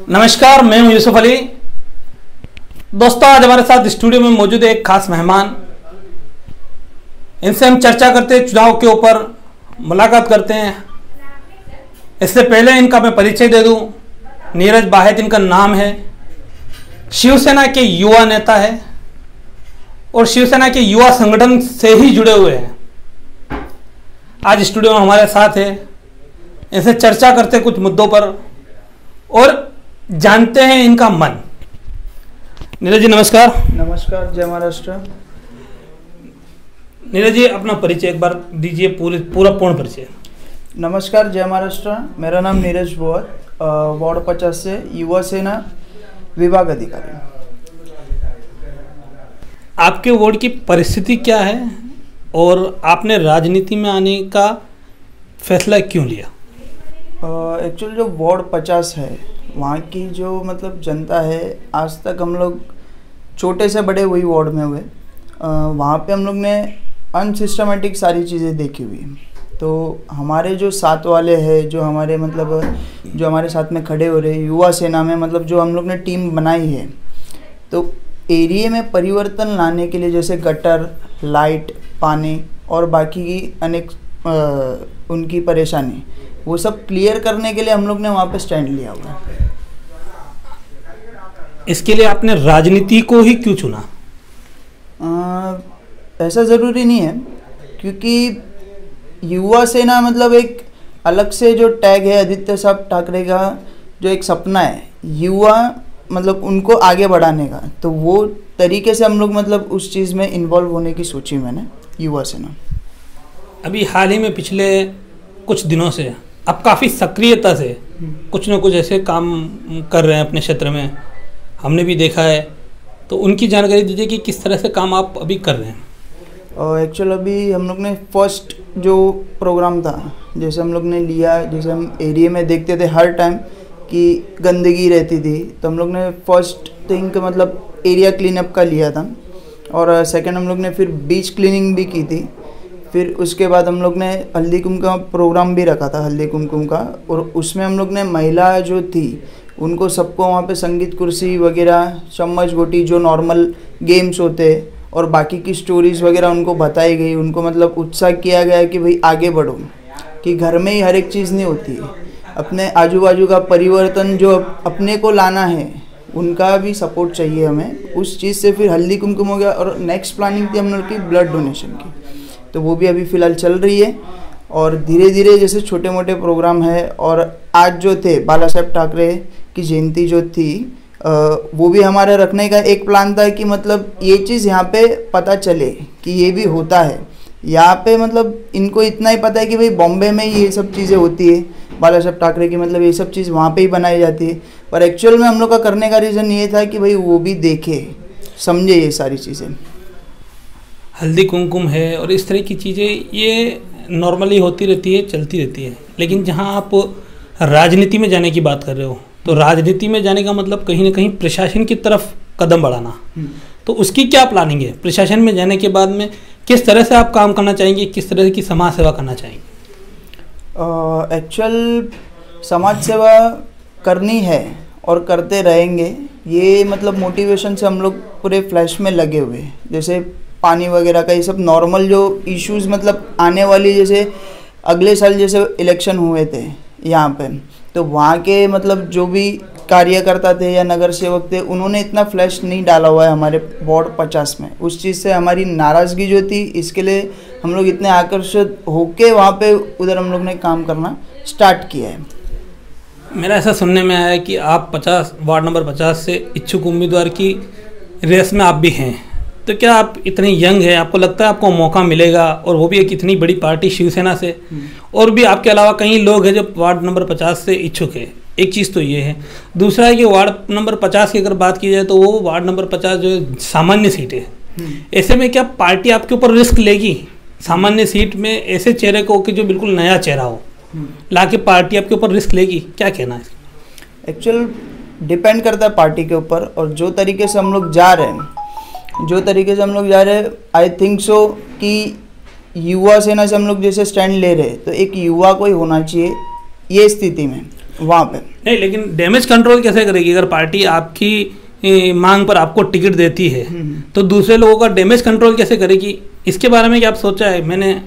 नमस्कार, मैं हूं यूसुफ अली। दोस्तों, आज हमारे साथ स्टूडियो में मौजूद है एक खास मेहमान। इनसे हम चर्चा करते हैं, चुनाव के ऊपर मुलाकात करते हैं। इससे पहले इनका मैं परिचय दे दूं। नीरज बाहेत इनका नाम है। शिवसेना के युवा नेता है और शिवसेना के युवा संगठन से ही जुड़े हुए हैं। आज स्टूडियो में हमारे साथ है। इनसे चर्चा करते हैं कुछ मुद्दों पर और जानते हैं इनका मन। नीरज जी नमस्कार। नमस्कार, जय महाराष्ट्र। नीरज जी, अपना परिचय एक बार दीजिए, पूरा पूर्ण परिचय। नमस्कार, जय महाराष्ट्र। मेरा नाम नीरज बोहत, वार्ड 50 से युवा सेना विभाग अधिकारी। आपके वार्ड की परिस्थिति क्या है और आपने राजनीति में आने का फैसला क्यों लिया? एक्चुअली जो वार्ड 50 है, वहाँ की जो मतलब जनता है, आज तक हम लोग छोटे से बड़े वही वार्ड में हुए। वहाँ पे हम लोग ने अनसिस्टमेटिक सारी चीज़ें देखी हुई। तो हमारे जो साथ वाले हैं, जो हमारे मतलब जो हमारे साथ में खड़े हो रहे युवा सेना में, मतलब जो हम लोग ने टीम बनाई है, तो एरिया में परिवर्तन लाने के लिए जैसे गटर, लाइट, पानी और बाकी की अनेक उनकी परेशानी, वो सब क्लियर करने के लिए हम लोग ने वहाँ पे स्टैंड लिया हुआ है। इसके लिए आपने राजनीति को ही क्यों चुना? ऐसा ज़रूरी नहीं है, क्योंकि युवा सेना मतलब एक अलग से जो टैग है आदित्य साहब ठाकरे का, जो एक सपना है युवा मतलब उनको आगे बढ़ाने का, तो वो तरीके से हम लोग मतलब उस चीज़ में इन्वॉल्व होने की सोची मैंने, युवा सेना। अभी हाल ही में पिछले कुछ दिनों से आप काफ़ी सक्रियता से कुछ न कुछ ऐसे काम कर रहे हैं अपने क्षेत्र में, हमने भी देखा है। तो उनकी जानकारी दीजिए कि किस तरह से काम आप अभी कर रहे हैं। एक्चुअल अभी हम लोग ने फर्स्ट जो प्रोग्राम था, जैसे हम लोग ने लिया, जैसे हम एरिया में देखते थे हर टाइम कि गंदगी रहती थी, तो हम लोग ने फर्स्ट थिंग मतलब एरिया क्लीन अप का लिया था। और सेकंड हम लोग ने फिर बीच क्लीनिंग भी की थी। फिर उसके बाद हम लोग ने हल्दी कुमकुम का प्रोग्राम भी रखा था, हल्दी कुमकुम का, और उसमें हम लोग ने महिला जो थी उनको सबको वहाँ पे संगीत कुर्सी वगैरह, चम्मच गोटी, जो नॉर्मल गेम्स होते और बाकी की स्टोरीज़ वगैरह उनको बताई गई। उनको मतलब उत्साह किया गया कि भाई आगे बढ़ो, कि घर में ही हर एक चीज़ नहीं होती है, अपने आजू बाजू का परिवर्तन जो अपने को लाना है, उनका भी सपोर्ट चाहिए हमें। उस चीज़ से फिर हल्दी कुमकुम हो गया और नेक्स्ट प्लानिंग थी हम लोग की ब्लड डोनेशन की, तो वो भी अभी फ़िलहाल चल रही है। और धीरे धीरे जैसे छोटे मोटे प्रोग्राम है। और आज जो थे बाला साहेब ठाकरे की जयंती जो थी, वो भी हमारे रखने का एक प्लान था कि मतलब ये चीज़ यहाँ पे पता चले कि ये भी होता है। यहाँ पे मतलब इनको इतना ही पता है कि भाई बॉम्बे में ये सब चीज़ें होती है, बाला साहेब ठाकरे की मतलब ये सब चीज़ वहाँ पे ही बनाई जाती है। पर एक्चुअल में हम लोग का करने का रीज़न ये था कि भाई वो भी देखे, समझे ये सारी चीज़ें। हल्दी कुमकुम है और इस तरह की चीज़ें ये नॉर्मली होती रहती है, चलती रहती है। लेकिन जहाँ आप राजनीति में जाने की बात कर रहे हो, तो राजनीति में जाने का मतलब कहीं ना कहीं प्रशासन की तरफ कदम बढ़ाना। तो उसकी क्या प्लानिंग है? प्रशासन में जाने के बाद में किस तरह से आप काम करना चाहेंगे, किस तरह की समाज सेवा करना चाहेंगे? एक्चुअल समाज सेवा करनी है और करते रहेंगे, ये मतलब मोटिवेशन से हम लोग पूरे फ्लैश में लगे हुए हैं। जैसे पानी वगैरह का ये सब नॉर्मल जो इश्यूज़ मतलब आने वाली, जैसे अगले साल जैसे इलेक्शन हुए थे यहाँ पे, तो वहाँ के मतलब जो भी कार्यकर्ता थे या नगर सेवक थे, उन्होंने इतना फ्लैश नहीं डाला हुआ है हमारे वार्ड 50 में। उस चीज़ से हमारी नाराज़गी जो थी, इसके लिए हम लोग इतने आकर्षित होके वहाँ पे उधर हम लोग ने काम करना स्टार्ट किया है। मेरा ऐसा सुनने में आया है कि आप वार्ड नंबर 50 से इच्छुक उम्मीदवार की रेस में आप भी हैं। तो क्या आप इतने यंग हैं, आपको लगता है आपको मौका मिलेगा? और वो भी एक इतनी बड़ी पार्टी शिवसेना से, और भी आपके अलावा कई लोग हैं जो वार्ड नंबर 50 से इच्छुक है। एक चीज़ तो ये है। दूसरा है कि वार्ड नंबर 50 की अगर बात की जाए तो वो वार्ड नंबर 50 जो सामान्य सीट है, ऐसे में क्या पार्टी आपके ऊपर रिस्क लेगी सामान्य सीट में ऐसे चेहरे को कि जो बिल्कुल नया चेहरा हो ला के पार्टी आपके ऊपर रिस्क लेगी? क्या कहना है? एक्चुअल डिपेंड करता है पार्टी के ऊपर। और जो तरीके से हम लोग जा रहे हैं, आई थिंक सो कि युवा सेना से हम लोग जैसे स्टैंड ले रहे हैं, तो एक युवा को ही होना चाहिए ये स्थिति में। वहाँ पे। नहीं, लेकिन डैमेज कंट्रोल कैसे करेगी? अगर पार्टी आपकी मांग पर आपको टिकट देती है तो दूसरे लोगों का डैमेज कंट्रोल कैसे करेगी? इसके बारे में क्या आप सोचा है?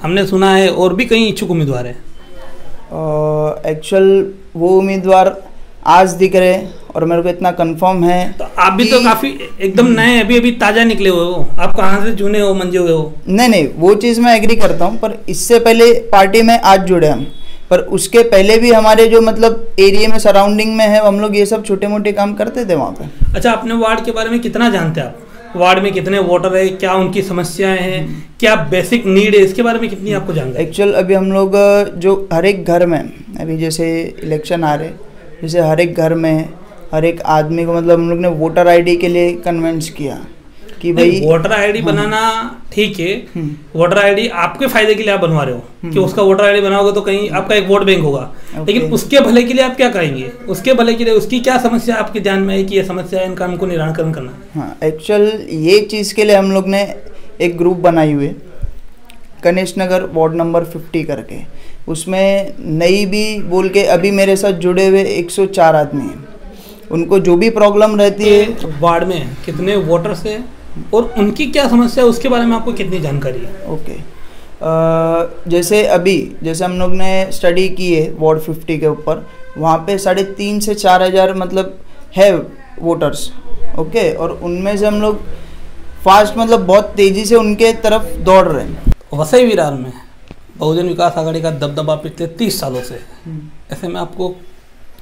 हमने सुना है और भी कई इच्छुक उम्मीदवार हैं। एक्चुअल वो उम्मीदवार आज दिख रहे और मेरे को इतना कंफर्म है। तो आप भी तो काफी एकदम नए, अभी ताजा निकले हुए हो, आप कहाँ से चुने हो, मंजे हुए हो? नहीं, वो चीज़ मैं एग्री करता हूँ, पर इससे पहले पार्टी में आज जुड़े हम, पर उसके पहले भी हमारे जो मतलब एरिया में सराउंडिंग में है हम लोग ये सब छोटे मोटे काम करते थे वहाँ पे। अच्छा, अपने वार्ड के बारे में कितना जानते हैं आप? वार्ड में कितने वोटर है, क्या उनकी समस्याएं हैं, क्या बेसिक नीड है, इसके बारे में कितनी आपको जानकारी? एक्चुअल अभी हम लोग जो हर एक घर में, अभी जैसे इलेक्शन आ रहे, जैसे हर एक घर में हर एक आदमी को मतलब हम लोग ने वोटर आईडी के लिए कन्विंस किया कि भाई वोटर आईडी बनाना ठीक है, वोटर आईडी आपके फायदे के लिए आप बनवा रहे हो कि उसका वोटर आईडी बनाओगे तो कहीं आपका एक वोट बैंक होगा, लेकिन उसके भले के लिए आप क्या करेंगे? उसके भले के लिए उसकी क्या समस्या आपके ध्यान में है कि ये समस्या है, इनका हमको निराकरण करना? हाँ, एक्चुअल ये चीज़ के लिए हम लोग ने एक ग्रुप बनाई हुई है, गणेश नगर वार्ड नंबर 50 करके। उसमें नई भी बोल के अभी मेरे साथ जुड़े हुए 104 आदमी हैं। उनको जो भी प्रॉब्लम रहती है, वार्ड में कितने वोटर्स हैं और उनकी क्या समस्या है उसके बारे में आपको कितनी जानकारी है? ओके, जैसे हम लोग ने स्टडी की है वार्ड 50 के ऊपर, वहाँ पे 3,500 से 4,000 मतलब है वोटर्स। ओके, और उनमें से हम लोग फास्ट मतलब बहुत तेज़ी से उनके तरफ दौड़ रहे हैं। वसई विरार में बहुजन विकास आघाड़ी का दबदबा पिछले 30 सालों से, ऐसे में आपको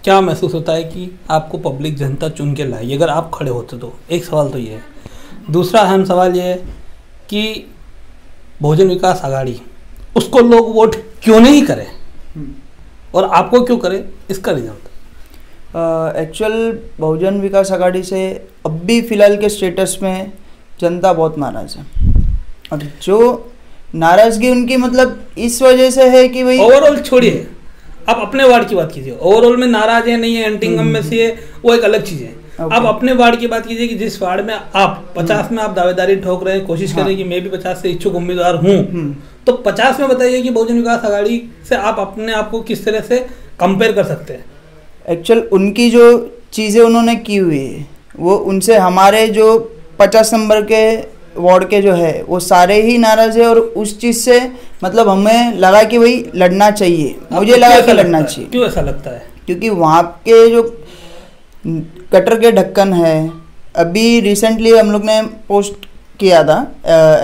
क्या महसूस होता है कि आपको पब्लिक जनता चुन के लाई अगर आप खड़े होते तो? एक सवाल तो ये है। दूसरा अहम सवाल ये है कि बहुजन विकास आघाड़ी, उसको लोग वोट क्यों नहीं करें और आपको क्यों करें, इसका रिजल्ट? एक्चुअल बहुजन विकास आघाड़ी से अब भी फ़िलहाल के स्टेटस में जनता बहुत नाराज़ है, और जो नाराज़गी उनकी मतलब इस वजह से है कि भाई ओवरऑल छोड़िए, आप अपने वार्ड की बात कीजिए। ओवरऑल में नाराज है नहीं है, एंटिंगम में से है, वो एक अलग चीज़ है। आप अपने वार्ड की बात कीजिए कि जिस वार्ड में आप 50 में आप दावेदारी ठोक रहे हैं, कोशिश कर रहे हैं कि मैं भी 50 से इच्छुक उम्मीदवार हूँ, तो 50 में बताइए कि बहुजन विकास आघाड़ी से आप अपने आप को किस तरह से कंपेयर कर सकते हैं? एक्चुअल उनकी जो चीज़ें उन्होंने की हुई है वो उनसे हमारे जो 50 नंबर के वार्ड के जो है वो सारे ही नाराज़ है, और उस चीज़ से मतलब हमें लगा कि भाई लड़ना चाहिए, मुझे लगा कि लड़ना चाहिए। क्यों ऐसा लगता है? क्योंकि वहाँ के जो गटर के ढक्कन है, अभी रिसेंटली हम लोग ने पोस्ट किया था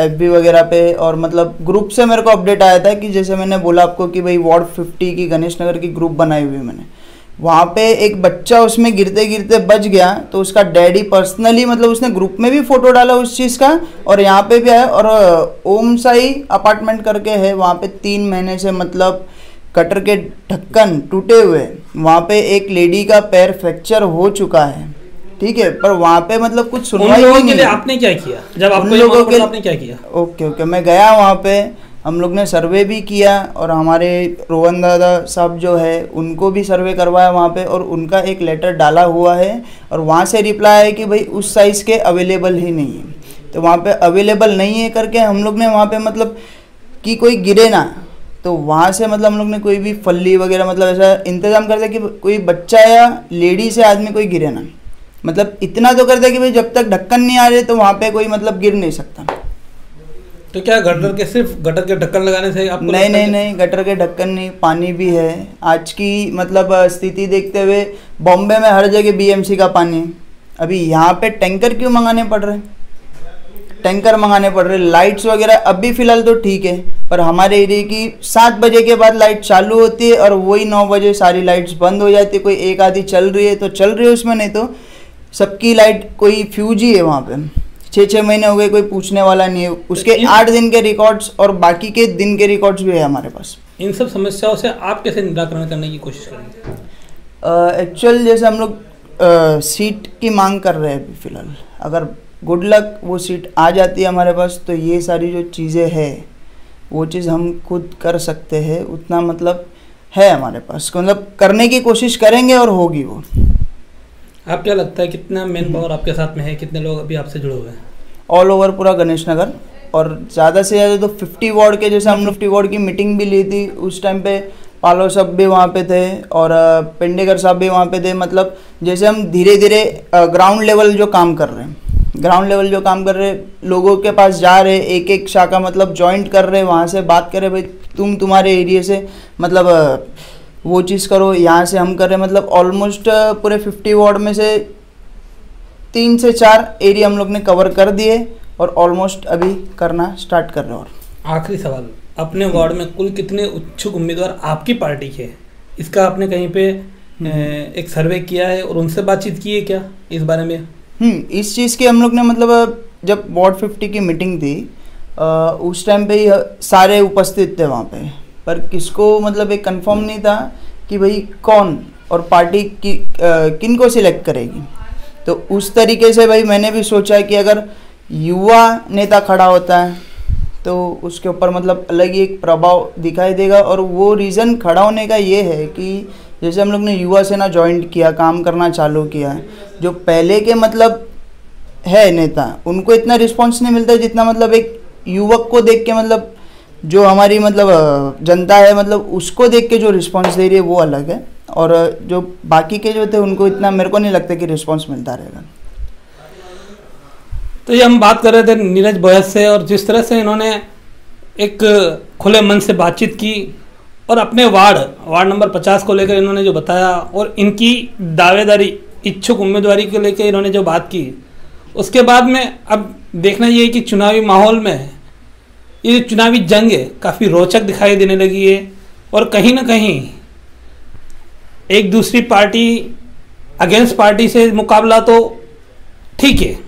FB वगैरह पे, और मतलब ग्रुप से मेरे को अपडेट आया था कि जैसे मैंने बोला आपको कि भाई वार्ड 50 की गणेश नगर की ग्रुप बनाई हुई है मैंने, वहाँ पे एक बच्चा उसमें गिरते गिरते बच गया, तो उसका डैडी पर्सनली मतलब उसने ग्रुप में भी फ़ोटो डाला उस चीज़ का, और यहाँ पे भी आया। और ओम साई अपार्टमेंट करके है, वहाँ पे 3 महीने से मतलब कटर के ढक्कन टूटे हुए, वहाँ पे एक लेडी का पैर फ्रैक्चर हो चुका है, ठीक है, पर वहाँ पे मतलब कुछ सुनवाई नहीं है। आपने क्या किया जब आपको लोगों के आपने क्या किया? ओके, मैं गया वहाँ पे, हम लोग ने सर्वे भी किया, और हमारे रोहन दादा साहब जो है उनको भी सर्वे करवाया वहाँ पे, और उनका एक लेटर डाला हुआ है, और वहाँ से रिप्लाई है कि भाई उस साइज़ के अवेलेबल ही नहीं है, तो वहाँ पे अवेलेबल नहीं है करके हम लोग ने वहाँ पे मतलब कि कोई गिरे ना, तो वहाँ से मतलब हम लोग ने कोई भी फल्ली वगैरह मतलब ऐसा इंतज़ाम करते कि कोई बच्चा या लेडी से आदमी कोई गिरे ना, मतलब इतना तो करते कि भाई जब तक ढक्कन नहीं आ रहे तो वहाँ पे कोई मतलब गिर नहीं सकता। तो क्या गटर के सिर्फ गटर के ढक्कन लगाने से आपको? नहीं, गटर के ढक्कन नहीं, पानी भी है। आज की मतलब स्थिति देखते हुए बॉम्बे में हर जगह BMC का पानी है, अभी यहाँ पे टैंकर क्यों मंगाने पड़ रहे? टैंकर मंगाने पड़ रहे। लाइट्स वगैरह अभी फ़िलहाल तो ठीक है, पर हमारे एरिया की 7 बजे के बाद लाइट चालू होती है और वही 9 बजे सारी लाइट्स बंद हो जाती है। कोई एक आधी चल रही है तो चल रही है उसमें, नहीं तो सबकी लाइट कोई फ्यूज ही है वहाँ पे। 6-6 महीने हो गए, कोई पूछने वाला नहीं है। उसके 8 दिन के रिकॉर्ड्स और बाकी के दिन के रिकॉर्ड्स भी है हमारे पास। इन सब समस्याओं से आप कैसे निराकरण करने की कोशिश करेंगे? एक्चुअल जैसे हम लोग सीट की मांग कर रहे हैं अभी फ़िलहाल, अगर गुड लक वो सीट आ जाती है हमारे पास तो ये सारी जो चीज़ें हैं वो चीज़ हम खुद कर सकते हैं, उतना मतलब है हमारे पास, मतलब करने की कोशिश करेंगे और होगी वो। आप क्या लगता है कितना मैन पावर आपके साथ में है, कितने लोग अभी आपसे जुड़े हुए हैं? ऑल ओवर पूरा गणेश नगर, और ज़्यादा से ज़्यादा तो 50 वार्ड के, जैसे हम 50 वार्ड की मीटिंग भी ली थी उस टाइम पे पालो साहब भी वहाँ पे थे और पेंडेकर साहब भी वहाँ पे थे। मतलब जैसे हम धीरे धीरे ग्राउंड लेवल जो काम कर रहे हैं, लोगों के पास जा रहे, एक एक शाखा मतलब जॉइंट कर रहे, वहाँ से बात कर रहे, भाई तुम तुम्हारे एरिया से मतलब वो चीज़ करो, यहाँ से हम कर रहे। मतलब ऑलमोस्ट पूरे 50 वार्ड में से 3 से 4 एरिया हम लोग ने कवर कर दिए और ऑलमोस्ट अभी करना स्टार्ट कर रहे हैं। और आखिरी सवाल, अपने वार्ड में कुल कितने इच्छुक उम्मीदवार आपकी पार्टी के, इसका आपने कहीं पे एक सर्वे किया है और उनसे बातचीत की है क्या इस बारे में? इस चीज़ की हम लोग ने मतलब जब वार्ड 50 की मीटिंग थी उस टाइम पे ही सारे उपस्थित थे वहाँ पे, पर किसको मतलब एक कंफर्म नहीं था कि भाई कौन और पार्टी की किन को सिलेक्ट करेगी। तो उस तरीके से भाई मैंने भी सोचा कि अगर युवा नेता खड़ा होता है तो उसके ऊपर मतलब अलग ही एक प्रभाव दिखाई देगा। और वो रीज़न खड़ा होने का ये है कि जैसे हम लोग ने युवा सेना ज्वाइन किया, काम करना चालू किया, जो पहले के मतलब है नेता उनको इतना रिस्पांस नहीं मिलता जितना मतलब एक युवक को देख के मतलब जो हमारी मतलब जनता है मतलब उसको देख के जो रिस्पांस दे रही है वो अलग है। और जो बाकी के जो थे उनको इतना मेरे को नहीं लगता कि रिस्पांस मिलता रहेगा। तो ये हम बात कर रहे थे नीरज बोयस से, और जिस तरह से इन्होंने एक खुले मन से बातचीत की और अपने वार्ड नंबर 50 को लेकर इन्होंने जो बताया और इनकी दावेदारी इच्छुक उम्मीदवारी को लेकर इन्होंने जो बात की, उसके बाद में अब देखना ये है कि चुनावी माहौल में ये चुनावी जंग है काफ़ी रोचक दिखाई देने लगी है। और कहीं ना कहीं एक दूसरी पार्टी अगेंस्ट पार्टी से मुकाबला तो ठीक है,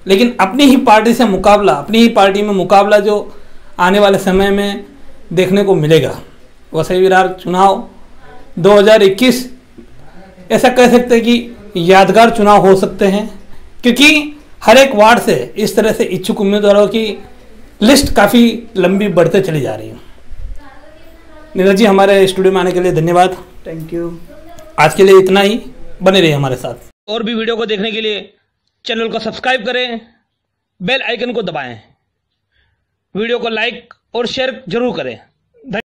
लेकिन अपनी ही पार्टी से मुकाबला, अपनी ही पार्टी में मुकाबला जो आने वाले समय में देखने को मिलेगा। वसई विरार चुनाव 2021 ऐसा कह सकते हैं कि यादगार चुनाव हो सकते हैं, क्योंकि हर एक वार्ड से इस तरह से इच्छुक उम्मीदवारों की लिस्ट काफ़ी लंबी बढ़ते चली जा रही है। नीरज जी, हमारे स्टूडियो में आने के लिए धन्यवाद। Thank you. आज के लिए इतना ही, बने रहिए हमारे साथ। और भी वीडियो को देखने के लिए चैनल को सब्सक्राइब करें, बेल आइकन को दबाएं, वीडियो को लाइक और शेयर जरूर करें।